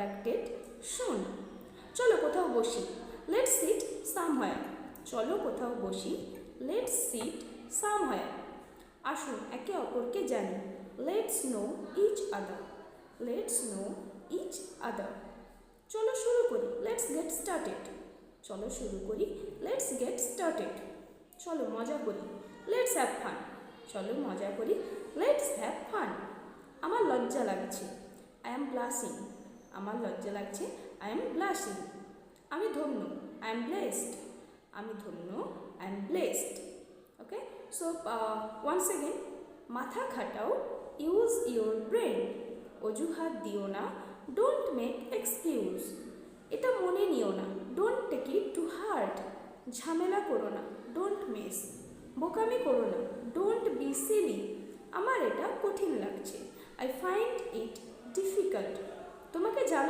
contacted soon. চলো কোথাও বসি, let's sit somewhere. চলো কোথাও বসি, let's sit somewhere. আসুন একে অপরকে জানি, let's know each other. let's know each other. চলো শুরু করি, let's get started. চলো শুরু করি, let's get started. চলো মজা করি, let's have fun. চলো মজা করি, let's have fun. আমার লজ্জা লাগছে, I am blushing. আমার লজ্জা লাগছে, I am blushing. আমি ধন্য, I am blessed. আমি ধন্য, I am blessed. Okay, so once again, মাথা খাটাও, use your brain. অজুহাত দিও না, don't make excuse. এটা মনে নিও না, don't take it to heart. ঝামেলা করো না, don't mess. বোকামি করো না, don't be silly. আমার এটা কঠিন লাগছে, I find it difficult. তোমাকে